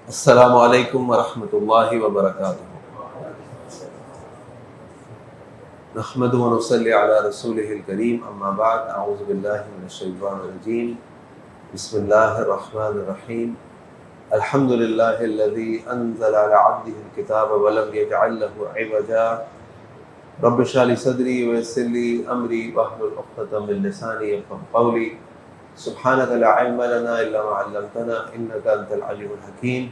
السلام علیکم ورحمۃ اللہ وبرکاتہ۔ نحمد و نصلی علی رسولہ الکریم، اما بعد، اعوذ باللہ من الشیطان الرجیم، بسم اللہ الرحمن الرحیم۔ الحمد للہ الذی انزل علی عبدہ الکتاب ولم یجعل لہ عوجا، رب اشرح لی صدری ویسر لی امری واحلل عقدۃ من لسانی یفقہوا قولی۔ سبحانک لا علم لنا الا ما علمتنا انک انت العلیم الحکیم۔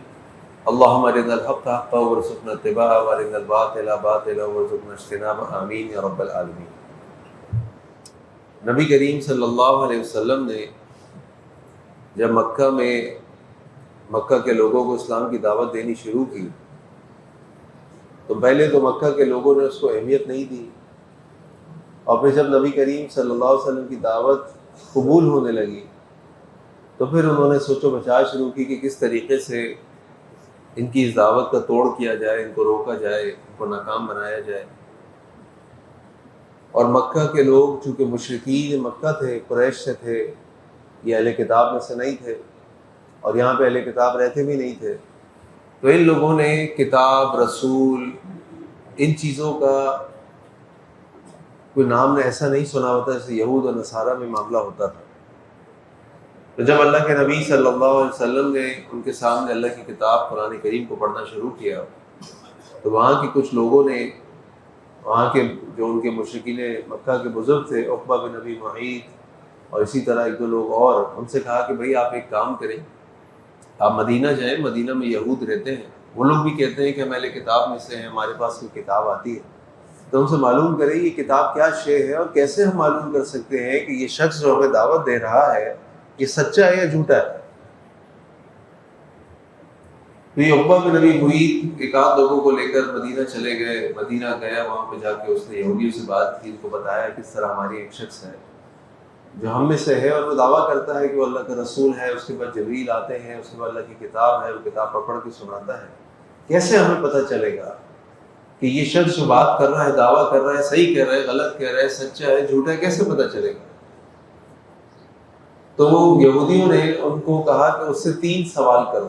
اللہم ارنا الحق حقا وارزقنا اتباعہ وارنا الباطل باطلا وارزقنا اجتنابہ، آمین یا رب العالمین۔ نبی کریم صلی اللہ علیہ وسلم نے جب مکہ کے لوگوں کو اسلام کی دعوت دینی شروع کی تو پہلے تو مکہ کے لوگوں نے اس کو اہمیت نہیں دی، اور پھر جب نبی کریم صلی اللہ علیہ وسلم کی دعوت قبول ہونے لگی تو پھر انہوں نے سوچ و بچا شروع کی کہ کس طریقے سے ان کی اس دعوت کا توڑ کیا جائے، ان کو روکا جائے، ان کو ناکام بنایا جائے۔ اور مکہ کے لوگ چونکہ مشرکین مکہ تھے، قریش سے تھے، یہ اہل کتاب میں سے نہیں تھے، اور یہاں پہ اہل کتاب رہتے بھی نہیں تھے، تو ان لوگوں نے کتاب، رسول، ان چیزوں کا کوئی نام نے ایسا نہیں سنا ہوتا جیسے یہود اور نصارہ میں معاملہ ہوتا تھا۔ تو جب اللہ کے نبی صلی اللہ علیہ وسلم نے ان کے سامنے اللہ کی کتاب قرآن کریم کو پڑھنا شروع کیا تو وہاں کے کچھ لوگوں نے، وہاں کے جو ان کے مشرکین مکہ کے بزرگ تھے، عقبہ بن ابی معیط اور اسی طرح ایک دو لوگ اور، ان سے کہا کہ بھئی آپ ایک کام کریں، آپ مدینہ جائیں، مدینہ میں یہود رہتے ہیں، وہ لوگ بھی کہتے ہیں کہ ہم اہل کتاب میں سے ہیں، ہمارے پاس کوئی کتاب آتی ہے، تو ہم سے معلوم کریں یہ کتاب کیا شے ہے، اور کیسے ہم معلوم کر سکتے ہیں کہ یہ شخص جو ہمیں دعوت دے رہا ہے یہ سچا ہے یا جھوٹا ہے۔ تو یہ عقبہ بن ابی معیط ایک آدھ لوگوں کو لے کر مدینہ چلے گئے، مدینہ گیا، وہاں پہ جا کے اس نے یہودیوں سے بات کی، ان کو بتایا کس طرح ہماری ایک شخص ہے جو ہم میں سے ہے اور وہ دعویٰ کرتا ہے کہ وہ اللہ کا رسول ہے، اس کے بعد جبریل آتے ہیں، اس کے بعد اللہ کی کتاب ہے، وہ کتاب پڑھ کے سناتا ہے، کیسے ہمیں پتہ چلے گا کہ یہ شخص جو بات کر رہا ہے، دعویٰ کر رہا ہے، صحیح کہہ رہا ہے، غلط کہہ رہا ہے، سچا ہے، جھوٹا ہے، کیسے پتہ چلے گا؟ تو یہودیوں نے ان کو کہا کہ اس سے 3 سوال کرو،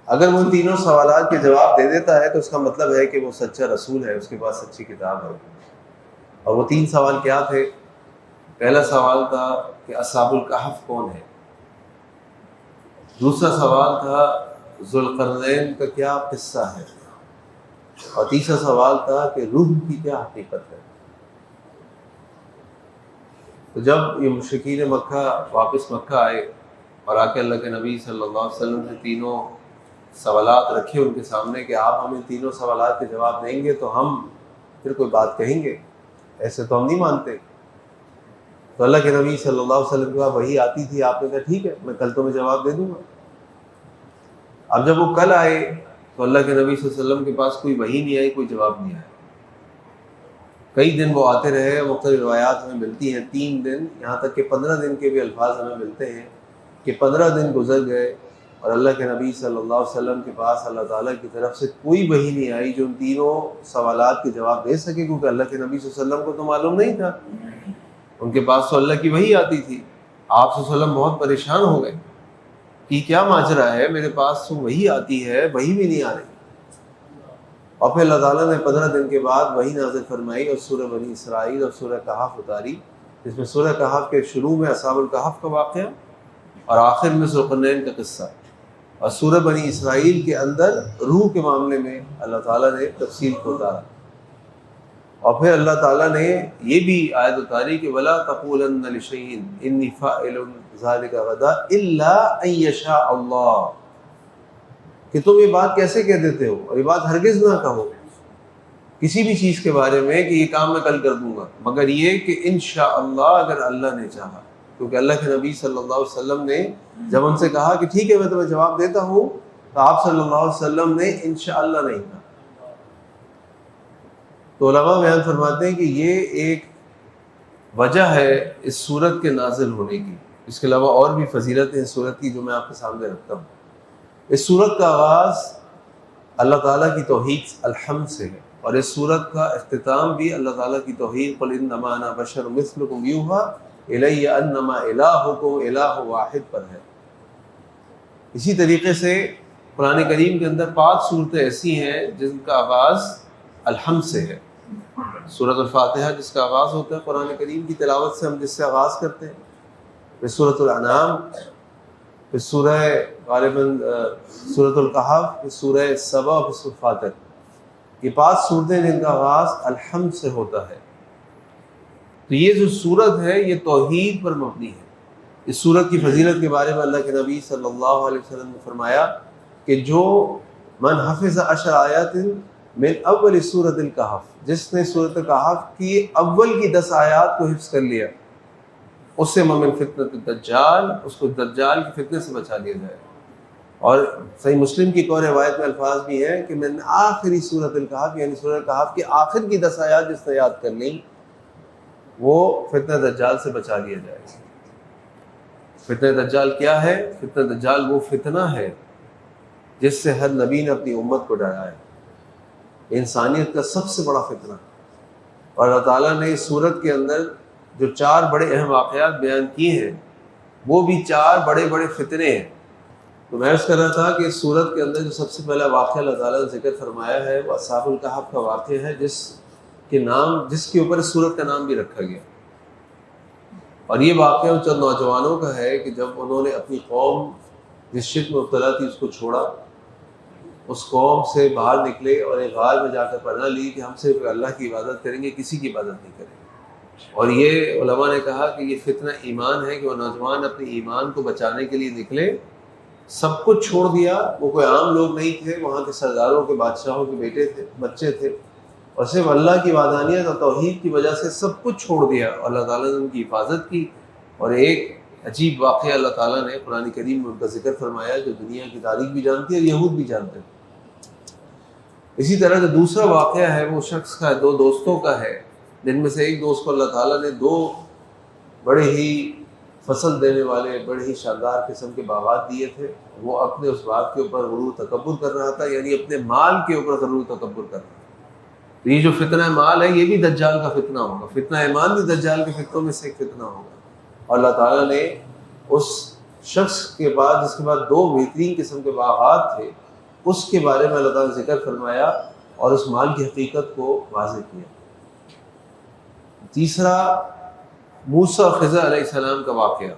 اگر وہ تینوں سوالات کے جواب دے دیتا ہے تو اس کا مطلب ہے کہ وہ سچا رسول ہے، اس کے پاس سچی کتاب ہے۔ اور وہ 3 سوال کیا تھے؟ پہلا سوال تھا کہ اصحاب الکہف کون ہے، دوسرا سوال تھا ذوالقرنین کا کیا قصہ ہے، اور تیسرا سوال تھا کہ روح کی کیا حقیقت ہے۔ تو جب یہ مشرکین مکہ واپس مکہ آئے اور آ کے اللہ کے نبی صلی اللہ علیہ وسلم نے تینوں سوالات رکھے ان کے سامنے کہ آپ ہمیں تینوں سوالات کے جواب دیں گے تو ہم پھر کوئی بات کہیں گے، ایسے تو ہم نہیں مانتے۔ تو اللہ کے نبی صلی اللہ علیہ وسلم کے بعد وحی آتی تھی، آپ نے کہا ٹھیک ہے میں کل تمہیں جواب دے دوں گا۔ اب جب وہ کل آئے تو اللہ کے نبی صلی اللہ علیہ وسلم کے پاس کوئی وحی نہیں آئی، کوئی جواب نہیں آیا۔ کئی دن وہ آتے رہے، مختلف روایات ہمیں ملتی ہیں 3 دن، یہاں تک کہ 15 دن کے بھی الفاظ ہمیں ملتے ہیں کہ 15 دن گزر گئے اور اللہ کے نبی صلی اللہ علیہ وسلم کے پاس اللہ تعالیٰ کی طرف سے کوئی وحی نہیں آئی جو ان تینوں سوالات کے جواب دے سکے، کیونکہ اللہ کے نبی صلی اللہ علیہ وسلم کو تو معلوم نہیں تھا، ان کے پاس تو اللہ کی وحی آتی تھی۔ آپ صلی اللہ علیہ وسلم بہت پریشان ہو گئے کہ کیا ماجرا ہے، میرے پاس تو وحی آتی ہے، وحی بھی نہیں آ رہی۔ اور پھر اللہ تعالیٰ نے 15 دن کے بعد وحی نازل فرمائی اور سورہ بنی اسرائیل اور سورہ کہف اتاری، جس میں سورہ کہف کے شروع میں اصحاب الکہف کا واقعہ اور آخر میں ذوالقرنین کا قصہ، اور سورہ بنی اسرائیل کے اندر روح کے معاملے میں اللہ تعالیٰ نے تفصیل کو اتارا۔ اور پھر اللہ تعالیٰ نے یہ بھی آیت اتاری کہ وَلَا تَقُولَنَّ لِشَيْءٍ إِنِّي فَاعِلٌ ذَلِكَ غَدًا إِلَّا أَن يَشَاءَ اللَّهُ، کہ تم یہ بات کیسے کہہ دیتے ہو، اور یہ بات ہرگز نہ کہو کسی بھی چیز کے بارے میں کہ یہ کام میں کل کر دوں گا، مگر یہ کہ انشاءاللہ اگر اللہ نے چاہا۔ کیونکہ اللہ کے نبی صلی اللہ علیہ وسلم نے جب ان سے کہا کہ ٹھیک ہے میں تمہیں جواب دیتا ہوں، تو آپ صلی اللہ علیہ وسلم نے انشاءاللہ نہیں کہا۔ تو علماء بیان فرماتے ہیں کہ یہ ایک وجہ ہے اس سورت کے نازل ہونے کی، اس کے علاوہ اور بھی فضیلتیں اس سورت کی جو میں آپ کے سامنے رکھتا ہوں۔ اس سورت کا آغاز اللہ تعالیٰ کی توحید الحمد سے ہے، اور اس سورت کا اختتام بھی اللہ تعالیٰ کی توحید قل انما انا بشر مثلکم یوحی الی انما الہکم الہ واحد پر ہے۔ اسی طریقے سے قرآن کریم کے اندر 5 صورتیں ایسی ہیں جن کا آغاز الحمد سے ہے. سورۃ الفاتحہ جس کا آغاز ہوتا ہے قرآن کریم کی تلاوت سے، ہم جس سے آغاز کرتے ہیں، پھر سورۃ الانعام، پھر سورہ غالباً سورۃ الکہف، پھر سورہ سبا، پھر سورۃ فاتر. یہ 5 صورتیں جن کا آغاز الحمد سے ہوتا ہے. تو یہ جو صورت ہے یہ توحید پر مبنی ہے. اس صورت کی فضیلت کے بارے میں اللہ کے نبی صلی اللہ علیہ وسلم نے فرمایا کہ جو من حفظ 10 آیات من اول سورۃ الکہف، جس نے سورۃ الکہف کی اول کی 10 آیات کو حفظ کر لیا، اس سے من فتنۃ الدجال، اس کو دجال کی فتنے سے بچا لیا جائے. اور صحیح مسلم کی ایک اور روایت میں الفاظ بھی ہیں کہ من آخری سورۃ الکہف، یعنی سورۃ الکہف کی آخر کی 10 آیات جس نے یاد کر لیں وہ فتنہ دجال سے بچا لیا جائے. فتنہ دجال کیا ہے؟ فتنہ دجال وہ فتنہ ہے جس سے ہر نبی نے اپنی امت کو ڈرایا ہے. انسانیت کا سب سے بڑا فتنہ. اور اللہ تعالیٰ نے اس سورت کے اندر جو 4 بڑے اہم واقعات بیان کیے ہیں وہ بھی 4 بڑے بڑے فتنے ہیں. تو میں عرض کر رہا تھا کہ اس سورت کے اندر جو سب سے پہلا واقعہ اللہ تعالیٰ نے ذکر فرمایا ہے وہ اصحاب الکہف کا واقعہ ہے، جس کے اوپر اس سورت کا نام بھی رکھا گیا. اور یہ واقعہ چند نوجوانوں کا ہے کہ جب انہوں نے اپنی قوم جس شرک میں مبتلا تھی اس کو چھوڑا، اس قوم سے باہر نکلے اور ایک غار میں جا کر پناہ لی کہ ہم صرف اللہ کی عبادت کریں گے، کسی کی عبادت نہیں کریں گے. اور یہ علماء نے کہا کہ یہ فتنہ ایمان ہے کہ وہ نوجوان اپنے ایمان کو بچانے کے لیے نکلے، سب کچھ چھوڑ دیا. وہ کوئی عام لوگ نہیں تھے، وہاں کے سرداروں کے، بادشاہوں کے بیٹے تھے، بچے تھے، اور صرف اللہ کی وحدانیت اور توحید کی وجہ سے سب کچھ چھوڑ دیا. اللہ تعالیٰ نے ان کی حفاظت کی. اور ایک عجیب واقعہ اللہ تعالیٰ نے قرآن کریم میں ان کا ذکر فرمایا جو دنیا کی تاریخ بھی جانتی ہے اور یہود بھی جانتے ہیں. اسی طرح جو دوسرا واقعہ ہے وہ شخص کا ہے، 2 دوستوں کا ہے، جن میں سے ایک دوست کو اللہ تعالیٰ نے 2 بڑے ہی فصل دینے والے بڑے ہی شاندار قسم کے باغات دیے تھے. وہ اپنے اس باغ کے اوپر غرور تکبر کر رہا تھا، یعنی اپنے مال کے اوپر غرور تکبر کر رہا تھا. تو یہ جو فتنہ مال ہے یہ بھی دجال کا فتنہ ہوگا. فتنہ ایمان بھی دجال کے فتنوں میں سے ایک فتنہ ہوگا. اور اللہ تعالیٰ نے اس شخص کے بعد جس کے بعد 2 بہترین قسم کے باغات تھے اس کے بارے میں اللہ تعالیٰ نے ذکر فرمایا اور اس مال کی حقیقت کو واضح کیا. تیسرا موسیٰ اور خضر علیہ السلام کا واقعہ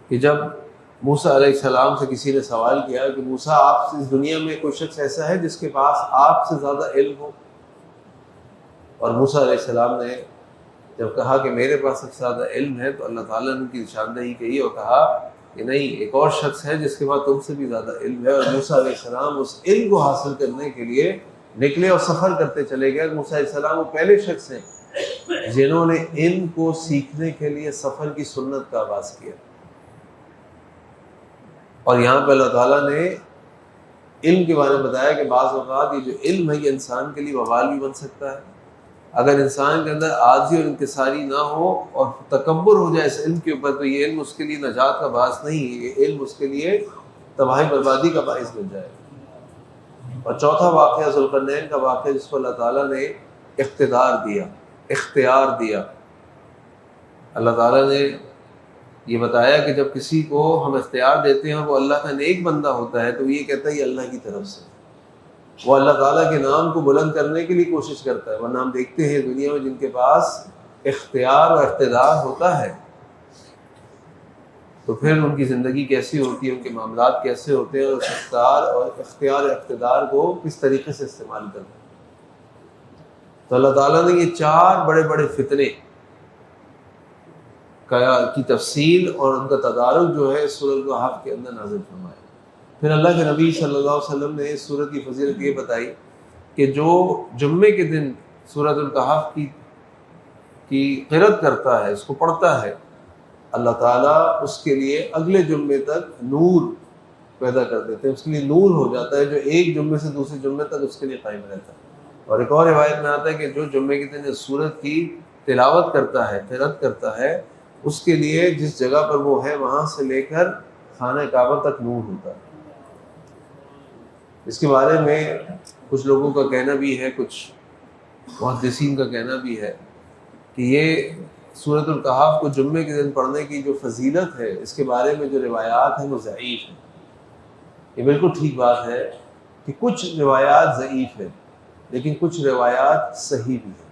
کہ جب موسیٰ علیہ السلام سے کسی نے سوال کیا کہ موسیٰ آپ سے اس دنیا میں کوئی شخص ایسا ہے جس کے پاس آپ سے زیادہ علم ہو؟ اور موسیٰ علیہ السلام نے جب کہا کہ میرے پاس سب سے زیادہ علم ہے تو اللہ تعالیٰ نے ان کی نشاندہی کی اور کہا کہ نہیں، ایک اور شخص ہے جس کے پاس تم سے بھی زیادہ علم ہے. اور موسیٰ علیہ السلام اس علم کو حاصل کرنے کے لیے نکلے اور سفر کرتے چلے گئے. موسیٰ علیہ السلام وہ پہلے شخص ہیں جنہوں نے علم کو سیکھنے کے لیے سفر کی سنت کا آغاز کیا. اور یہاں پہ اللہ تعالیٰ نے علم کے بارے میں بتایا کہ بعض اوقات یہ جو علم ہے یہ انسان کے لیے وبال بھی بن سکتا ہے. اگر انسان کے اندر عاجزی اور انکساری نہ ہو اور تکبر ہو جائے اس علم کے اوپر تو یہ علم اس کے لیے نجات کا باعث نہیں ہے، یہ علم اس کے لیے تباہی بربادی کا باعث بن جائے. اور چوتھا واقعہ ذوالقرنین کا واقعہ جس کو اللہ تعالیٰ نے اختیار دیا. اللہ تعالیٰ نے یہ بتایا کہ جب کسی کو ہم اختیار دیتے ہیں وہ اللہ کا نیک بندہ ہوتا ہے تو یہ کہتا ہے یہ اللہ کی طرف سے، وہ اللہ تعالیٰ کے نام کو بلند کرنے کے لیے کوشش کرتا ہے. ورنہ ہم دیکھتے ہیں دنیا میں جن کے پاس اختیار اور اقتدار ہوتا ہے تو پھر ان کی زندگی کیسی ہوتی ہے، ان کے معاملات کیسے ہوتے ہیں، اور اختیار اور اقتدار کو کس طریقے سے استعمال کرتے ہیں. تو اللہ تعالیٰ نے یہ 4 بڑے بڑے فتنے کی تفصیل اور ان کا تدارک جو ہے سورۃ الکہف کے اندر نازل فرمایا. پھر اللہ کے نبی صلی اللہ علیہ وسلم نے اس سورت کی فضیلت یہ بتائی کہ جو جمعے کے دن سورۃ الکہف کی قرأت کرتا ہے، اس کو پڑھتا ہے، اللہ تعالیٰ اس کے لیے اگلے جمعے تک نور پیدا کر دیتے ہیں. اس کے لیے نور ہو جاتا ہے جو ایک جمعے سے دوسرے جمعے تک اس کے لیے قائم رہتا ہے. اور ایک اور روایت میں آتا ہے کہ جو جمعے کے دن اس سورت کی تلاوت کرتا ہے، قرأت کرتا ہے، اس کے لیے جس جگہ پر وہ ہے وہاں سے لے کر خانہ کعبہ تک نور ہوتا ہے. اس کے بارے میں کچھ لوگوں کا کہنا بھی ہے، کچھ محدثین کا کہنا بھی ہے کہ یہ سورۃ الکہف کو جمعے کے دن پڑھنے کی جو فضیلت ہے اس کے بارے میں جو روایات ہیں وہ ضعیف ہیں. یہ بالکل ٹھیک بات ہے کہ کچھ روایات ضعیف ہیں لیکن کچھ روایات صحیح بھی ہیں.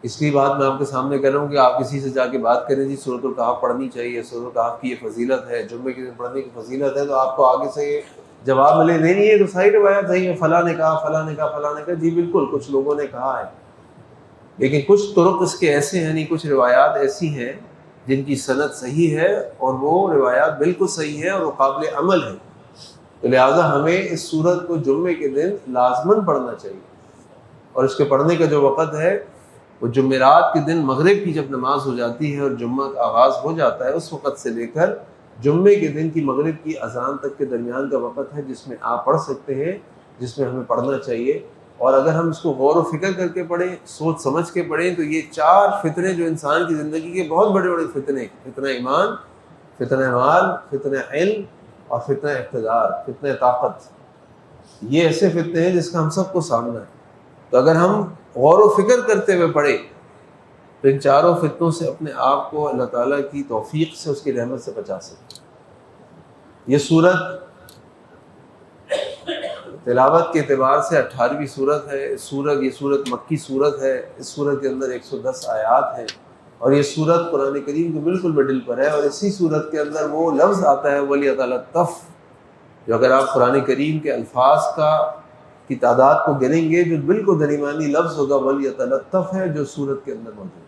اس لیے بات میں آپ کے سامنے کر رہا ہوں کہ آپ کسی سے جا کے بات کریں جی سورۃ الکہف پڑھنی چاہیے، سورۃ الکہف کی یہ فضیلت ہے، جمعے کے دن پڑھنے کی فضیلت ہے، تو آپ کو آگے سے یہ جواب ملے نہیں ہے تو صحیح روایت صحیح ہے، فلاں نے کہا فلاں نے کہا فلاں نے کہا. جی بالکل کچھ لوگوں نے کہا ہے، لیکن کچھ طرق اس کے ایسے ہیں، یعنی کچھ روایات ایسی ہیں جن کی سند صحیح ہے اور وہ روایات بالکل صحیح ہے اور وہ قابل عمل ہے. تو لہٰذا ہمیں اس سورت کو جمعے کے دن لازماً پڑھنا چاہیے. اور اس کے پڑھنے کا جو وقت ہے وہ جمعرات کے دن مغرب کی جب نماز ہو جاتی ہے اور جمعہ کا آغاز ہو جاتا ہے، اس وقت سے لے کر جمعے کے دن کی مغرب کی اذان تک کے درمیان کا وقت ہے جس میں آپ پڑھ سکتے ہیں، جس میں ہمیں پڑھنا چاہیے. اور اگر ہم اس کو غور و فکر کر کے پڑھیں، سوچ سمجھ کے پڑھیں، تو یہ 4 فتنے جو انسان کی زندگی کے بہت بڑے بڑے فتنے، فتنہ ایمان، فتنہ مال، فتنہ علم اور فتنہ اقتدار، فتنہ طاقت، یہ ایسے فتنے ہیں جس کا ہم سب کو سامنا ہے. تو اگر ہم غور و فکر کرتے ہوئے پڑھیں تو ان 4 فتنوں سے اپنے آپ کو اللہ تعالیٰ کی توفیق سے، اس کی رحمت سے بچا سکتے ہیں. یہ سورت تلاوت کے اعتبار سے 18ویں سورت ہے. یہ سورت مکی سورت ہے. اس سورت کے اندر 110 آیات ہیں اور یہ سورت قرآن کریم کے بالکل مڈل پر ہے. اور اسی سورت کے اندر وہ لفظ آتا ہے وَلْيَتَلَطَّفْ، جو اگر آپ قرآن کریم کے الفاظ کی تعداد کو گنیں گے جو بالکل درمیانی لفظ ہوگا وَلْيَتَلَطَّفْ ہے، جو سورت کے اندر موجود ہے.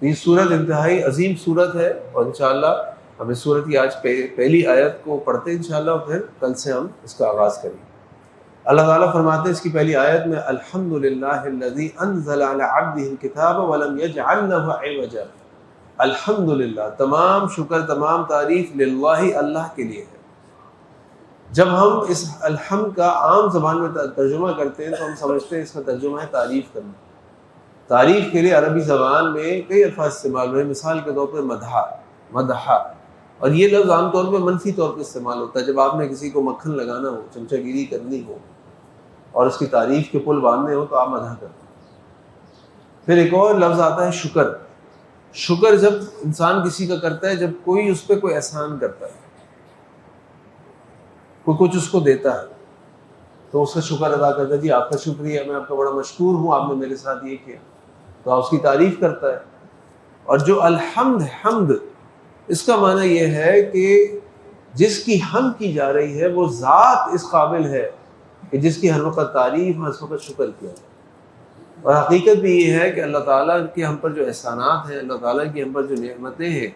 یہ سورت انتہائی عظیم سورت ہے اور انشاءاللہ ہم اس سورت کی آج پہلی آیت کو پڑھتے ہیں انشاءاللہ، اور پھر کل سے ہم اس کا آغاز کریں گے. اللہ تعالیٰ فرماتے ہیں اس کی پہلی آیت میں الحمدللہ الذی انزل علی عبدہ الکتاب ولم یجعل لہ عوجا. الحمدللہ، تمام شکر تمام تعریف للہ، اللہ کے لیے ہے. جب ہم اس الحمد کا عام زبان میں ترجمہ کرتے ہیں تو ہم سمجھتے ہیں اس کا ترجمہ ہے تعریف کرنا. تعریف کے لیے عربی زبان میں کئی الفاظ استعمال ہوئے. مثال کے طور پر مدحا، اور یہ لفظ عام طور پہ منفی طور پہ استعمال ہوتا ہے. جب آپ نے کسی کو مکھن لگانا ہو، چمچہ گیری کرنی ہو اور اس کی تعریف کے پل باندھنے ہو تو آپ مدح کرتے ہیں. پھر ایک اور لفظ آتا ہے شکر. شکر جب انسان کسی کا کرتا ہے، جب کوئی اس پہ کوئی احسان کرتا ہے، کوئی کچھ اس کو دیتا ہے تو اس کا شکر ادا کرتا ہے. جی آپ کا شکریہ، میں آپ کا بڑا مشکور ہوں، آپ نے میرے ساتھ یہ کیا، تو آپ اس کی تعریف کرتا ہے. اور جو حمد، اس کا معنی یہ ہے کہ جس کی حمد کی جا رہی ہے وہ ذات اس قابل ہے کہ جس کی ہر وقت تعریف، ہر وقت شکر کیا جائے. اور حقیقت بھی یہ ہے کہ اللہ تعالیٰ کے ہم پر جو احسانات ہیں، اللہ تعالیٰ کی ہم پر جو نعمتیں ہیں،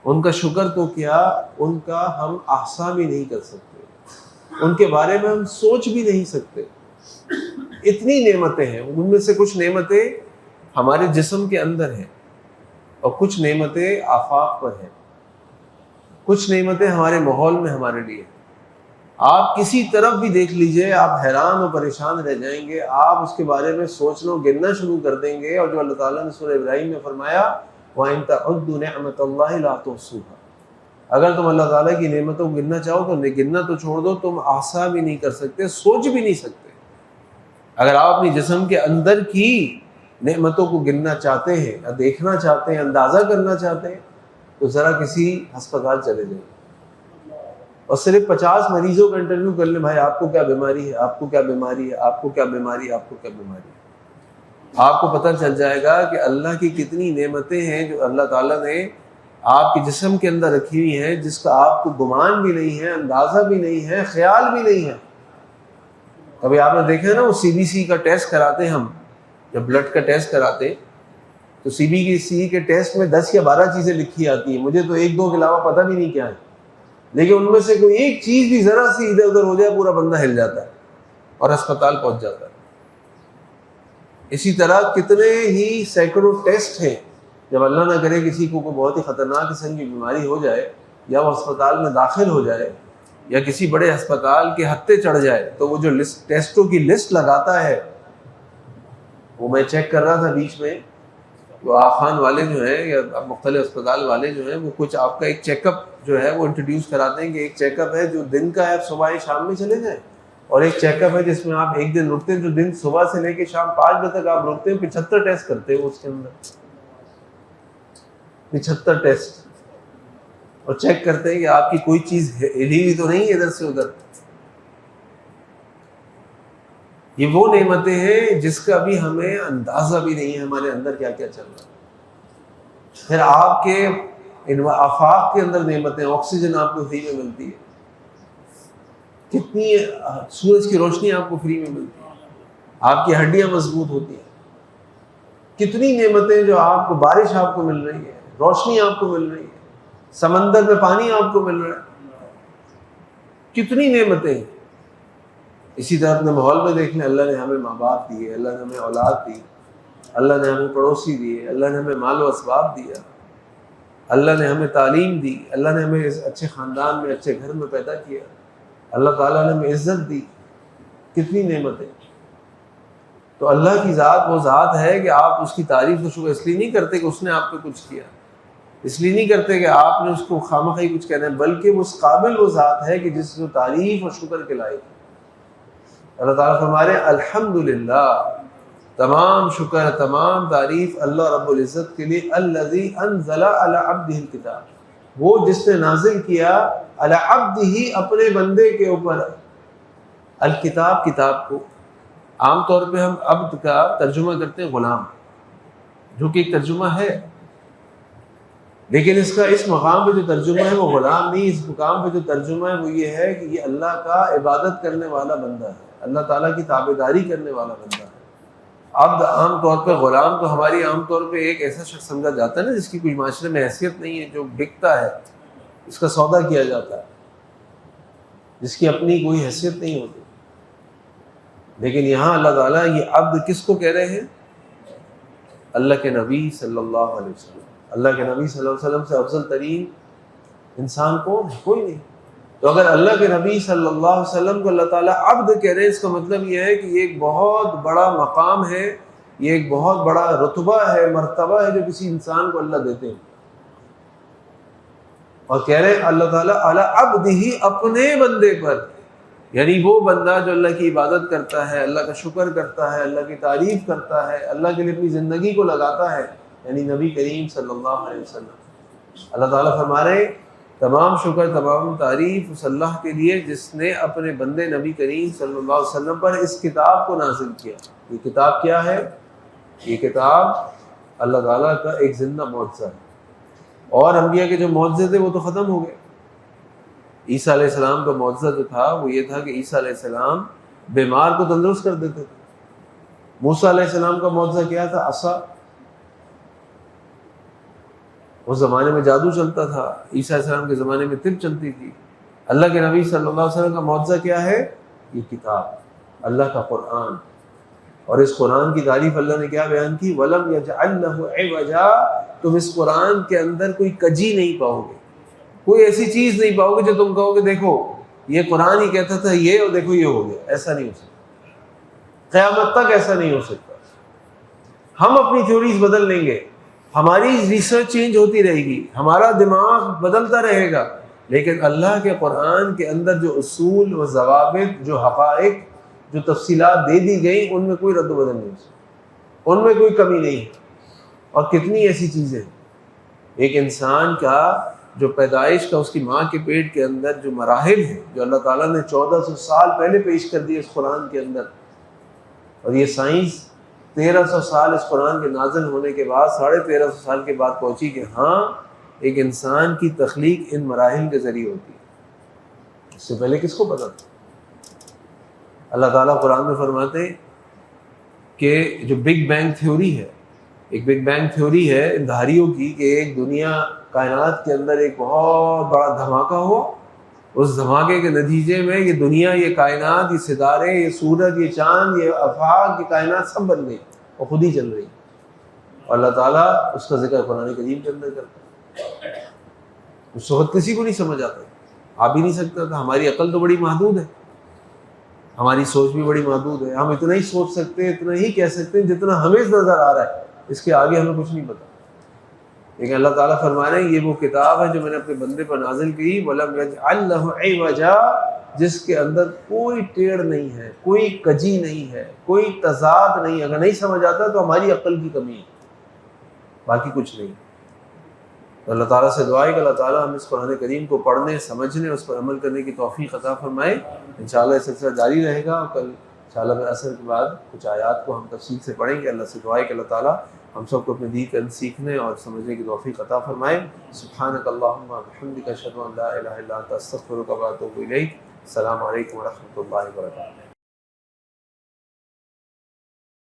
ان کا شکر تو کیا، ان کا ہم احصا بھی نہیں کر سکتے، ان کے بارے میں ہم سوچ بھی نہیں سکتے. اتنی نعمتیں ہیں. ان میں سے کچھ نعمتیں ہمارے جسم کے اندر ہیں اور کچھ نعمتیں آفاق پر ہیں، کچھ نعمتیں ہمارے ماحول میں ہمارے لیے. آپ کسی طرف بھی دیکھ لیجئے، آپ حیران اور پریشان رہ جائیں گے. آپ اس کے بارے میں سوچنا گننا شروع کر دیں گے. اور جو اللہ تعالیٰ نے سورہ ابراہیم میں فرمایا وَإِن تَعُدُّوا نِعْمَتَ اللَّهِ لَا تُحْصُوهَا، اگر تم اللہ تعالیٰ کی نعمتوں کو گننا چاہو تو گننا تو چھوڑ دو، تم احصا بھی نہیں کر سکتے، سوچ بھی نہیں سکتے. اگر آپ اپنی جسم کے اندر کی نعمتوں کو گننا چاہتے ہیں یا دیکھنا چاہتے ہیں، اندازہ کرنا چاہتے ہیں، تو ذرا کسی ہسپتال چلے جائیں اور صرف 50 مریضوں کا انٹرویو کر لیں. بھائی آپ کو کیا بیماری ہے، آپ کو کیا بیماری ہے، آپ کو کیا بیماری ہے، آپ کو کیا بیماری ہے. آپ کو پتہ چل جائے گا کہ اللہ کی کتنی نعمتیں ہیں جو اللہ تعالیٰ نے آپ کے جسم کے اندر رکھی ہوئی ہیں، جس کا آپ کو گمان بھی نہیں ہے، اندازہ بھی نہیں ہے، خیال بھی نہیں ہے. کبھی آپ نے دیکھا نا وہ CBC کا ٹیسٹ کراتے ہیں، ہم جب بلڈ کا ٹیسٹ کراتے تو CBC کے ٹیسٹ میں 10 یا 12 چیزیں لکھی آتی ہیں. مجھے تو 1-2 کے علاوہ پتہ بھی نہیں کیا ہے، لیکن ان میں سے کوئی ایک چیز بھی ذرا سی ادھر ادھر ہو جائے پورا بندہ ہل جاتا ہے اور ہسپتال پہنچ جاتا ہے. اسی طرح کتنے ہی سینکڑوں ٹیسٹ ہیں. جب اللہ نہ کرے کسی کو کوئی بہت ہی خطرناک قسم کی بیماری ہو جائے یا وہ ہسپتال میں داخل ہو جائے یا کسی بڑے ہسپتال کے ہتھے چڑھ جائے تو وہ جو ٹیسٹوں کی لسٹ لگاتا ہے، وہ میں چیک کر رہا تھا بیچ میں، وہ آخان والے جو ہیں یا مختلف اسپتال والے جو ہیں وہ کچھ آپ کا ایک چیک اپ جو ہے وہ انٹروڈیوس کراتے ہیں کہ ایک چیک اپ ہے جو دن کا ہے، آپ صبح شام میں چلے جائیں، اور ایک چیک اپ ہے جس میں آپ ایک دن رکتے ہیں، جو دن صبح سے لے کے شام 5 بجے تک آپ رکتے ہیں. 75 ٹیسٹ کرتے ہیں اس کے اندر، 75 ٹیسٹ. اور چیک کرتے ہیں کہ آپ کی کوئی چیز ہلی ہوئی تو نہیں ہے ادھر سے ادھر. یہ وہ نعمتیں ہیں جس کا بھی ہمیں اندازہ بھی نہیں ہے ہمارے اندر کیا کیا چل رہا ہے. پھر آپ کے آفاق کے اندر نعمتیں، آکسیجن آپ کو فری میں ملتی ہے، کتنی سورج کی روشنی آپ کو فری میں ملتی ہے، آپ کی ہڈیاں مضبوط ہوتی ہیں، کتنی نعمتیں جو آپ کو، بارش آپ کو مل رہی ہے، روشنی آپ کو مل رہی ہے، سمندر میں پانی آپ کو مل رہا ہے، کتنی نعمتیں ہیں. اسی طرح اپنے ماحول میں دیکھ لیں، اللہ نے ہمیں ماں باپ دیے، اللہ نے ہمیں اولاد دی، اللہ نے ہمیں پڑوسی دیے، اللہ نے ہمیں مال و اسباب دیا، اللہ نے ہمیں تعلیم دی، اللہ نے ہمیں اچھے خاندان میں اچھے گھر میں پیدا کیا، اللہ تعالیٰ نے ہمیں عزت دی. کتنی نعمتیں. تو اللہ کی ذات وہ ذات ہے کہ آپ اس کی تعریف و شکر اس لیے نہیں کرتے کہ اس نے آپ پہ کچھ کیا، اس لیے نہیں کرتے کہ آپ نے اس کو خامخواہی کچھ کہنا ہے، بلکہ وہ اس قابل وہ ذات ہے کہ جس کو تعریف اور شکر کے لائق ہے. اللہ تعالیٰ فرما رہے ہیں الحمدللہ، تمام شکر تمام تعریف اللہ رب العزت کے لیے، الذی انزل علی عبدہ الکتاب، وہ جس نے نازل کیا علی عبدہ اپنے بندے کے اوپر الکتاب، کتاب کو. عام طور پہ ہم عبد کا ترجمہ کرتے ہیں غلام، جو کہ ایک ترجمہ ہے، لیکن اس کا اس مقام پہ جو ترجمہ ہے وہ غلام نہیں. اس مقام پہ جو ترجمہ ہے وہ یہ ہے کہ یہ اللہ کا عبادت کرنے والا بندہ ہے، اللہ تعالیٰ کی تابعداری کرنے والا بندہ ہے. عبد عام طور پہ، غلام تو ہماری عام طور پہ ایک ایسا شخص سمجھا جاتا ہے نا جس کی کوئی معاشرے میں حیثیت نہیں ہے، جو بکتا ہے، اس کا سودا کیا جاتا ہے، جس کی اپنی کوئی حیثیت نہیں ہوتی. لیکن یہاں اللہ تعالیٰ یہ عبد کس کو کہہ رہے ہیں؟ اللہ کے نبی صلی اللہ علیہ وسلم. اللہ کے نبی صلی اللہ علیہ وسلم سے افضل ترین انسان کون ہے؟ کوئی نہیں. تو اگر اللہ کے نبی صلی اللہ علیہ وسلم کو اللہ تعالیٰ عبد کہہ رہے ہیں، اس کا مطلب یہ ہے کہ یہ ایک بہت بڑا مقام ہے، یہ ایک بہت بڑا رتبہ ہے، مرتبہ ہے جو کسی انسان کو اللہ دیتے ہیں. اور کہہ رہے ہیں اللہ تعالیٰ علی عبدہ، اپنے بندے پر، یعنی وہ بندہ جو اللہ کی عبادت کرتا ہے، اللہ کا شکر کرتا ہے، اللہ کی تعریف کرتا ہے، اللہ کے لیے اپنی زندگی کو لگاتا ہے، یعنی نبی کریم صلی اللہ علیہ وسلم. اللہ تعالیٰ فرما رہے ہیں تمام شکر تمام تعریف اس اللہ کے لیے جس نے اپنے بندے نبی کریم صلی اللہ علیہ وسلم پر اس کتاب کو نازل کیا. یہ کتاب کیا ہے؟ یہ کتاب اللہ تعالیٰ کا ایک زندہ معجزہ ہے. اور انبیاء کے جو معجزے تھے وہ تو ختم ہو گئے. عیسیٰ علیہ السلام کا معجزہ جو تھا وہ یہ تھا کہ عیسیٰ علیہ السلام بیمار کو تندرست کر دیتے تھے. موسیٰ علیہ السلام کا معجزہ کیا تھا؟ عصا. اس زمانے میں جادو چلتا تھا، عیسیٰ علیہ السلام کے زمانے میں طب چلتی تھی. اللہ کے نبی صلی اللہ علیہ وسلم کا معجزہ کیا ہے؟ یہ کتاب، اللہ کا قرآن. اور اس قرآن کی تعریف اللہ نے کیا بیان کی؟ وَلَمْ يَجْعَلْ لَهُ عِوَجًا، تم اس قرآن کے اندر کوئی کجی نہیں پاؤ گے، کوئی ایسی چیز نہیں پاؤ گے جو تم کہو گے دیکھو یہ قرآن ہی کہتا تھا یہ، اور دیکھو یہ ہو گیا. ایسا نہیں ہو سکتا، قیامت تک ایسا نہیں ہو سکتا. ہم اپنی تھیوریز بدل لیں گے، ہماری ریسرچ چینج ہوتی رہے گی، ہمارا دماغ بدلتا رہے گا، لیکن اللہ کے قرآن کے اندر جو اصول و ضوابط، جو حقائق، جو تفصیلات دے دی گئی، ان میں کوئی رد و بدل نہیں ہو سکتا، ان میں کوئی کمی نہیں ہے. اور کتنی ایسی چیزیں ہیں. ایک انسان کا جو پیدائش کا، اس کی ماں کے پیٹ کے اندر جو مراحل ہیں، جو اللہ تعالیٰ نے 1400 سال پہلے پیش کر دیے اس قرآن کے اندر، اور یہ سائنس 1300 سال اس قرآن کے نازل ہونے کے بعد، 1350 سال کے بعد پہنچی کہ ہاں ایک انسان کی تخلیق ان مراحل کے ذریعے ہوتی ہے. اس سے پہلے کس کو پتا تھا؟ اللہ تعالیٰ قرآن میں فرماتے ہیں کہ جو بگ بینگ تھیوری ہے، ایک بگ بینگ تھیوری ہے ان دھاریوں کی، کہ ایک دنیا کائنات کے اندر ایک بہت بڑا دھماکہ ہوا، اس دھماکے کے نتیجے میں یہ دنیا، یہ کائنات، یہ ستارے، یہ سورج، یہ چاند، یہ آفاق، یہ کائنات سب بن گئی اور خود ہی چل رہی. اور اللہ تعالیٰ اس کا ذکر قرآن کریم کے اندر کرتا ہے. اس وقت کسی کو نہیں سمجھ آتا، آ بھی نہیں سکتا تھا. ہماری عقل تو بڑی محدود ہے، ہماری سوچ بھی بڑی محدود ہے. ہم اتنا ہی سوچ سکتے ہیں، اتنا ہی کہہ سکتے ہیں جتنا ہمیں نظر آ رہا ہے، اس کے آگے ہمیں کچھ نہیں پتا. لیکن اللہ تعالیٰ فرما رہے ہیں یہ وہ کتاب ہے جو میں نے اپنے بندے پر نازل کی، وَلَمْ يَجْعَلْ لَهُ عِوَجًا، جس کے اندر کوئی ٹیڑھ نہیں ہے، کوئی کجی نہیں ہے، کوئی تضاد نہیں. اگر نہیں سمجھ آتا تو ہماری عقل کی کمی ہے، باقی کچھ نہیں. تو اللہ تعالیٰ سے دعا ہے کہ اللہ تعالیٰ ہم اس قرآن کریم کو پڑھنے، سمجھنے، اس پر عمل کرنے کی توفیق عطا فرمائے۔ انشاءاللہ یہ سلسلہ جاری رہے گا، اور کل انشاءاللہ پھر عصر کے بعد کچھ آیات کو ہم تفصیل سے پڑھیں گے۔ اللہ سے دعا ہے کہ اللہ تعالیٰ ہم سب کو اپنے دین کا سیکھنے اور سمجھنے کی توفیق عطا فرمائے۔ سبحانک اللہم و بحمدک، اشہد ان لا الہ الا انت، استغفرک و اتوب الیک۔ السلام علیکم و رحمۃ اللہ وبرکاتہ۔